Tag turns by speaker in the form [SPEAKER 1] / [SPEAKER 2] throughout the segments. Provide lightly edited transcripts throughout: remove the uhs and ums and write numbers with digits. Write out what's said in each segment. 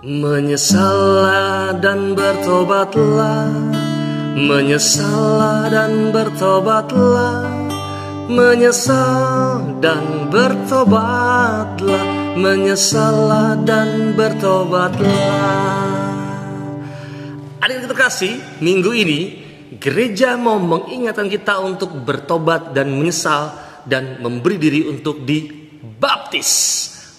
[SPEAKER 1] Menyesallah dan bertobatlah, menyesallah dan bertobatlah, menyesal dan bertobatlah, menyesallah dan bertobatlah. Adik terkasih, minggu ini gereja mau mengingatkan kita untuk bertobat dan menyesal dan memberi diri untuk dibaptis.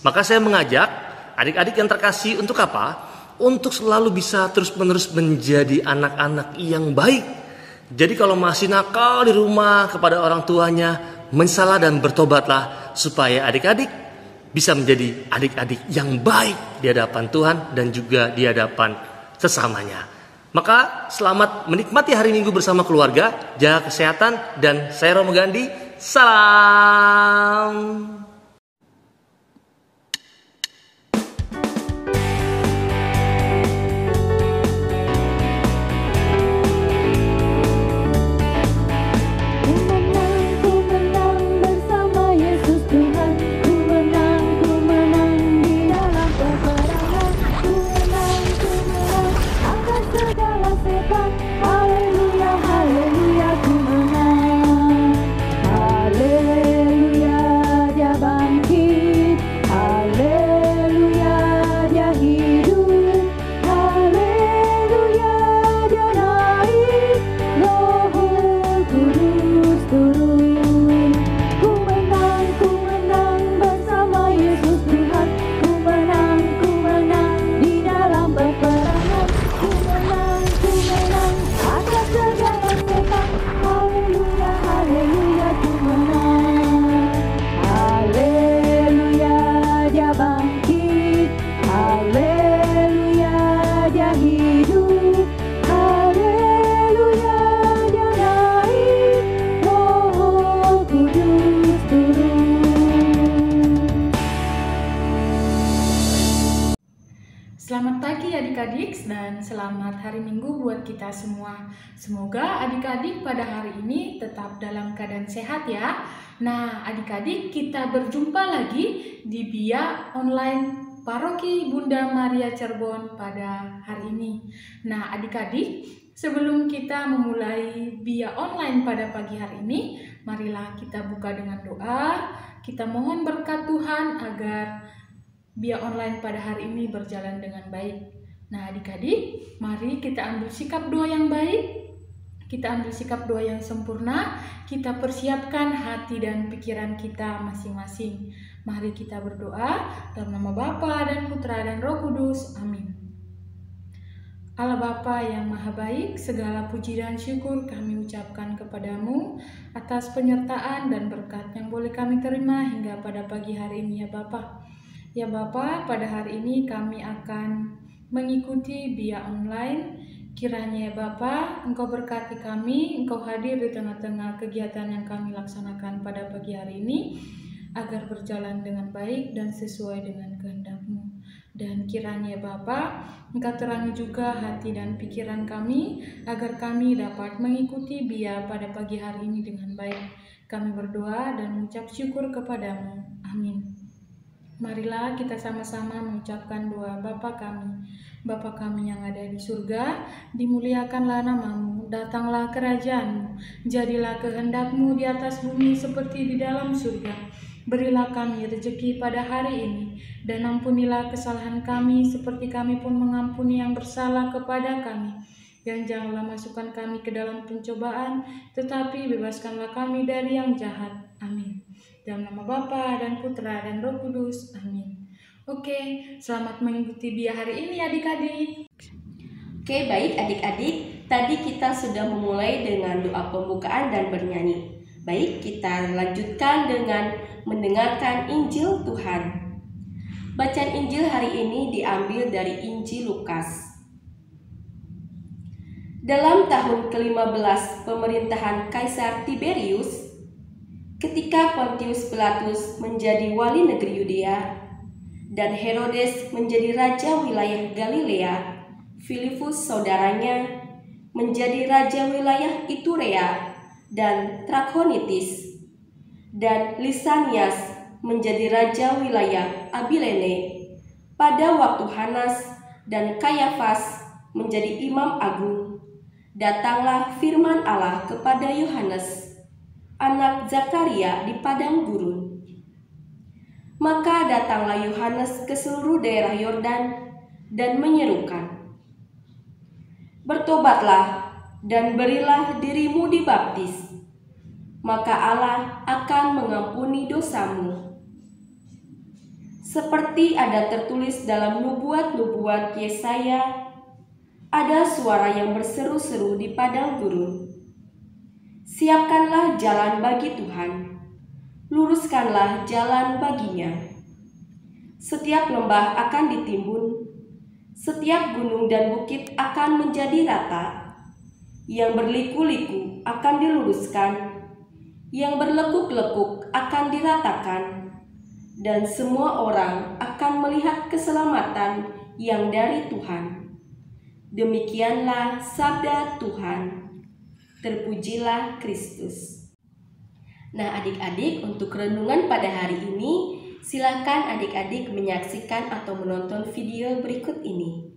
[SPEAKER 1] Maka saya mengajak adik-adik yang terkasih untuk apa? Untuk selalu bisa terus-menerus menjadi anak-anak yang baik. Jadi kalau masih nakal di rumah kepada orang tuanya, menyesallah dan bertobatlah supaya adik-adik bisa menjadi adik-adik yang baik di hadapan Tuhan dan juga di hadapan sesamanya. Maka selamat menikmati hari Minggu bersama keluarga, jaga kesehatan, dan saya Romo Gandhi, salam.
[SPEAKER 2] Selamat pagi adik-adik dan selamat hari Minggu buat kita semua. Semoga adik-adik pada hari ini tetap dalam keadaan sehat ya. Nah adik-adik, kita berjumpa lagi di BIA Online Paroki Bunda Maria Cirebon pada hari ini. Nah adik-adik, sebelum kita memulai BIA Online pada pagi hari ini, marilah kita buka dengan doa. Kita mohon berkat Tuhan agar BIA Online pada hari ini berjalan dengan baik. Nah adik-adik, mari kita ambil sikap doa yang baik. Kita ambil sikap doa yang sempurna. Kita persiapkan hati dan pikiran kita masing-masing. Mari kita berdoa dalam nama Bapa dan Putra dan Roh Kudus. Amin. Allah Bapa yang Maha Baik, segala puji dan syukur kami ucapkan kepadamu atas penyertaan dan berkat yang boleh kami terima hingga pada pagi hari ini ya Bapa. Ya Bapa, pada hari ini kami akan mengikuti BIA Online. Kiranya ya Bapa, Engkau berkati kami, Engkau hadir di tengah-tengah kegiatan yang kami laksanakan pada pagi hari ini, agar berjalan dengan baik dan sesuai dengan kehendak-Mu. Dan kiranya ya Bapa, Engkau terangi juga hati dan pikiran kami, agar kami dapat mengikuti BIA pada pagi hari ini dengan baik. Kami berdoa dan mengucap syukur kepadamu. Amin. Marilah kita sama-sama mengucapkan doa Bapa kami. Bapa kami yang ada di surga, dimuliakanlah nama-Mu, datanglah kerajaan-Mu, jadilah kehendak-Mu di atas bumi seperti di dalam surga. Berilah kami rezeki pada hari ini, dan ampunilah kesalahan kami seperti kami pun mengampuni yang bersalah kepada kami. Dan janganlah masukkan kami ke dalam pencobaan, tetapi bebaskanlah kami dari yang jahat. Amin. Dalam nama Bapa dan Putra dan Roh Kudus. Amin. Oke, selamat mengikuti BIA hari ini adik-adik.
[SPEAKER 3] Oke, baik adik-adik. Tadi kita sudah memulai dengan doa pembukaan dan bernyanyi. Baik, kita lanjutkan dengan mendengarkan Injil Tuhan. Bacaan Injil hari ini diambil dari Injil Lukas. Dalam tahun ke-15 pemerintahan Kaisar Tiberius, ketika Pontius Pilatus menjadi wali negeri Yudea dan Herodes menjadi raja wilayah Galilea, Filipus saudaranya menjadi raja wilayah Iturea dan Trakhonitis, dan Lisanias menjadi raja wilayah Abilene. Pada waktu Hanas, dan Kayafas menjadi imam agung, datanglah firman Allah kepada Yohanes, anak Zakaria di padang gurun. Maka datanglah Yohanes ke seluruh daerah Yordan dan menyerukan, "Bertobatlah dan berilah dirimu dibaptis, maka Allah akan mengampuni dosamu." Seperti ada tertulis dalam nubuat-nubuat Yesaya, ada suara yang berseru-seru di padang gurun, "Siapkanlah jalan bagi Tuhan, luruskanlah jalan baginya." Setiap lembah akan ditimbun, setiap gunung dan bukit akan menjadi rata, yang berliku-liku akan diluruskan, yang berlekuk-lekuk akan diratakan, dan semua orang akan melihat keselamatan yang dari Tuhan. Demikianlah sabda Tuhan. Terpujilah Kristus. Nah, adik-adik, untuk renungan pada hari ini, silakan adik-adik menyaksikan atau menonton video berikut ini.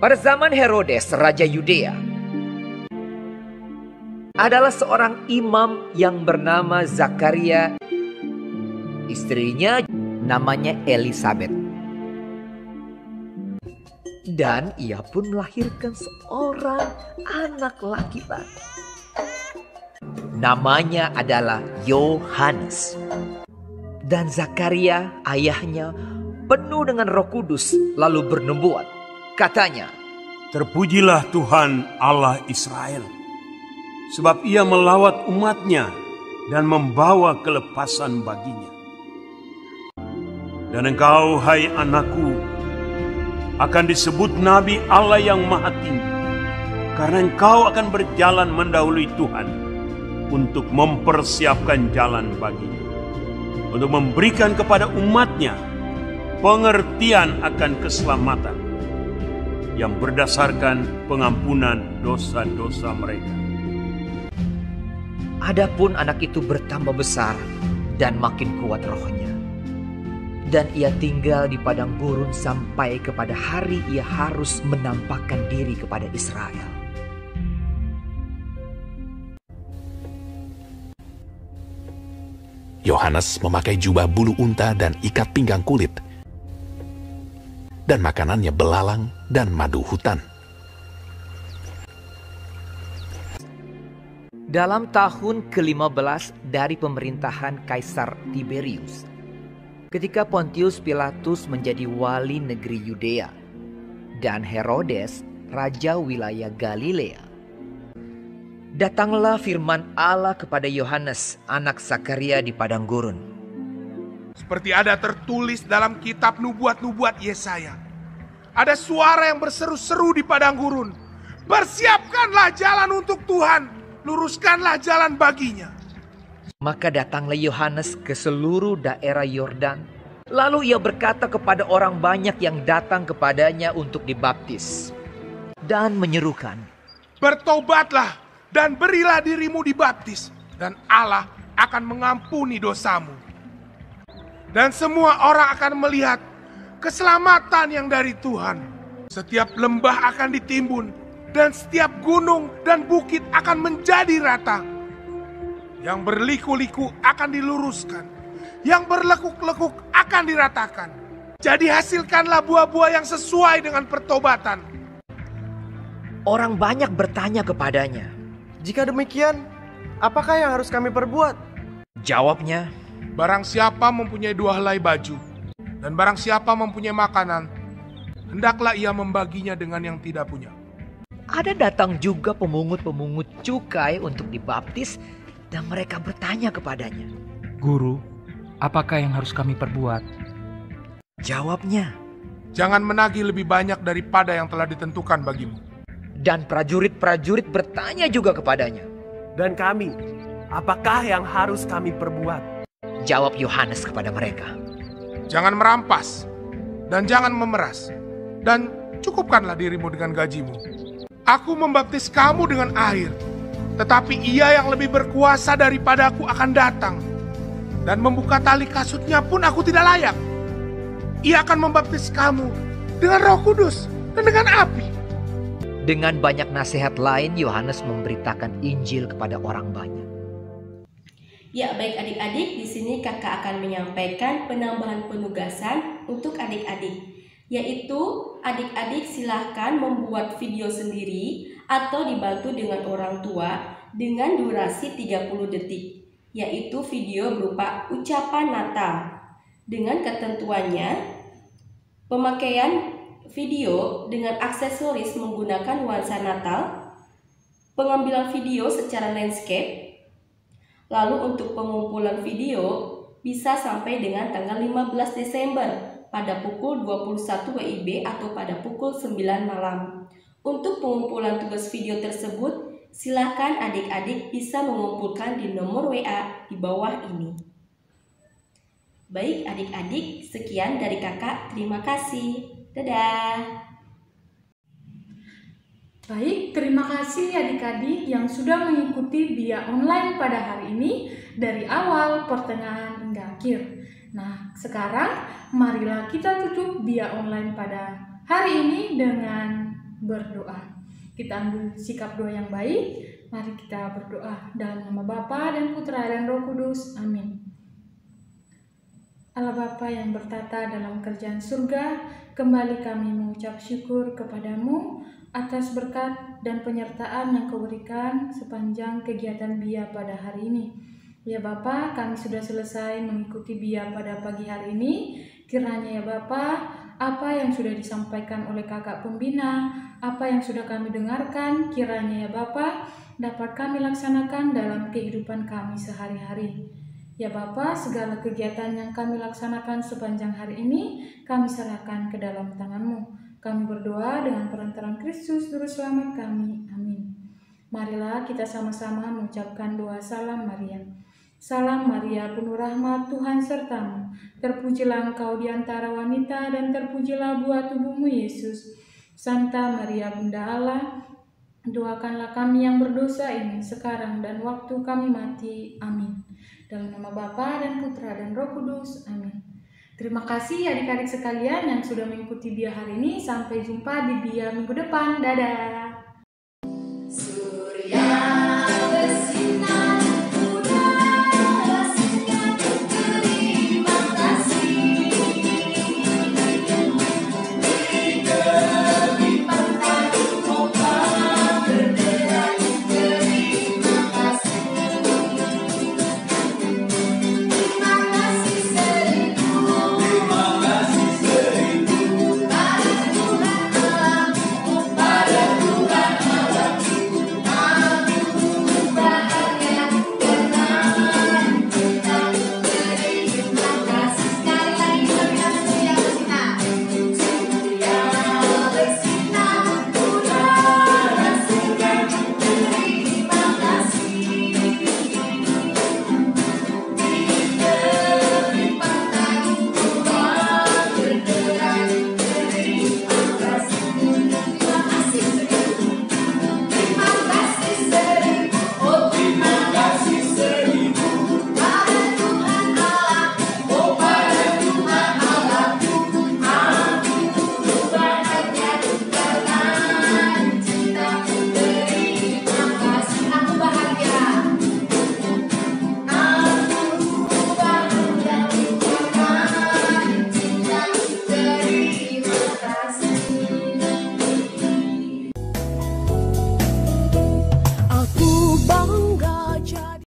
[SPEAKER 4] Pada zaman Herodes, Raja Yudea, adalah seorang imam yang bernama Zakaria. Istrinya namanya Elisabet. Dan ia pun melahirkan seorang anak laki-laki. Namanya adalah Yohanes. Dan Zakaria, ayahnya, penuh dengan Roh Kudus, lalu bernubuat. Katanya,
[SPEAKER 5] "Terpujilah Tuhan Allah Israel, sebab ia melawat umatnya dan membawa kelepasan baginya. Dan engkau, hai anakku, akan disebut Nabi Allah yang Maha Tinggi, karena engkau akan berjalan mendahului Tuhan untuk mempersiapkan jalan baginya, untuk memberikan kepada umatnya pengertian akan keselamatan yang berdasarkan pengampunan dosa-dosa mereka."
[SPEAKER 4] Adapun anak itu bertambah besar dan makin kuat rohnya. Dan ia tinggal di padang gurun sampai kepada hari ia harus menampakkan diri kepada Israel.
[SPEAKER 6] Yohanes memakai jubah bulu unta dan ikat pinggang kulit, dan makanannya belalang dan madu hutan.
[SPEAKER 4] Dalam tahun ke-15 dari pemerintahan Kaisar Tiberius, ketika Pontius Pilatus menjadi wali negeri Yudea dan Herodes raja wilayah Galilea, datanglah firman Allah kepada Yohanes, anak Zakaria di padang gurun.
[SPEAKER 7] Seperti ada tertulis dalam kitab nubuat-nubuat Yesaya, ada suara yang berseru-seru di padang gurun, "Persiapkanlah jalan untuk Tuhan, luruskanlah jalan baginya."
[SPEAKER 4] Maka datanglah Yohanes ke seluruh daerah Yordan. Lalu ia berkata kepada orang banyak yang datang kepadanya untuk dibaptis, dan menyerukan,
[SPEAKER 7] "Bertobatlah dan berilah dirimu dibaptis, dan Allah akan mengampuni dosamu." Dan semua orang akan melihat keselamatan yang dari Tuhan. Setiap lembah akan ditimbun, dan setiap gunung dan bukit akan menjadi rata. Yang berliku-liku akan diluruskan, yang berlekuk-lekuk akan diratakan. Jadi hasilkanlah buah-buah yang sesuai dengan pertobatan.
[SPEAKER 4] Orang banyak bertanya kepadanya.
[SPEAKER 8] "Jika demikian, apakah yang harus kami perbuat?"
[SPEAKER 4] Jawabnya,
[SPEAKER 7] Barang siapa mempunyai 2 helai baju, dan barang siapa mempunyai makanan, hendaklah ia membaginya dengan yang tidak punya.
[SPEAKER 4] ada datang juga pemungut-pemungut cukai untuk dibaptis, dan mereka bertanya kepadanya.
[SPEAKER 9] "Guru, apakah yang harus kami perbuat?"
[SPEAKER 4] Jawabnya,
[SPEAKER 7] Jangan menagih lebih banyak daripada yang telah ditentukan bagimu.
[SPEAKER 4] dan prajurit-prajurit bertanya juga kepadanya.
[SPEAKER 8] "Dan kami, apakah yang harus kami perbuat?"
[SPEAKER 4] Jawab Yohanes kepada mereka,
[SPEAKER 7] Jangan merampas, dan jangan memeras, dan cukupkanlah dirimu dengan gajimu. Aku membaptis kamu dengan air, Tetapi Ia yang lebih berkuasa daripadaku akan datang, dan membuka tali kasutnya pun aku tidak layak. Ia akan membaptis kamu dengan Roh Kudus dan dengan api."
[SPEAKER 4] Dengan banyak nasihat lain, Yohanes memberitakan Injil kepada orang banyak.
[SPEAKER 3] Ya, baik adik-adik, di sini kakak akan menyampaikan penambahan penugasan untuk adik-adik, yaitu adik-adik silahkan membuat video sendiri atau dibantu dengan orang tua dengan durasi 30 detik, yaitu video berupa ucapan Natal. Dengan ketentuannya, pemakaian video dengan aksesoris menggunakan nuansa Natal, pengambilan video secara landscape. Lalu untuk pengumpulan video bisa sampai dengan tanggal 15 Desember pada pukul 21 WIB atau pada pukul 9 malam. Untuk pengumpulan tugas video tersebut, silakan adik-adik bisa mengumpulkan di nomor WA di bawah ini. Baik adik-adik, sekian dari kakak. Terima kasih. Dadah.
[SPEAKER 2] Baik, terima kasih adik-adik yang sudah mengikuti BIA online pada hari ini dari awal, pertengahan, hingga akhir. Nah, sekarang marilah kita tutup BIA online pada hari ini dengan berdoa. Kita ambil sikap doa yang baik. Mari kita berdoa dalam nama Bapa dan Putra dan Roh Kudus. Amin. Allah Bapa yang bertata dalam kerajaan surga, kembali kami mengucap syukur kepadamu atas berkat dan penyertaan yang Kau berikan sepanjang kegiatan BIA pada hari ini. Ya Bapa, kami sudah selesai mengikuti BIA pada pagi hari ini. Kiranya ya Bapa, apa yang sudah disampaikan oleh kakak pembina, apa yang sudah kami dengarkan, kiranya ya Bapa, dapat kami laksanakan dalam kehidupan kami sehari-hari. Ya Bapa, segala kegiatan yang kami laksanakan sepanjang hari ini, kami serahkan ke dalam tangan-Mu. Kami berdoa dengan perantaraan Kristus, Juru Selamat kami. Amin. Marilah kita sama-sama mengucapkan doa salam Maria. Salam Maria, penuh rahmat, Tuhan sertamu. Terpujilah engkau di antara wanita, dan terpujilah buah tubuhmu, Yesus. Santa Maria, Bunda Allah, doakanlah kami yang berdosa ini, sekarang dan waktu kami mati. Amin. Dalam nama Bapa dan Putra dan Roh Kudus. Amin. Terima kasih adik-adik sekalian yang sudah mengikuti BIA hari ini. Sampai jumpa di BIA minggu depan. Dadah.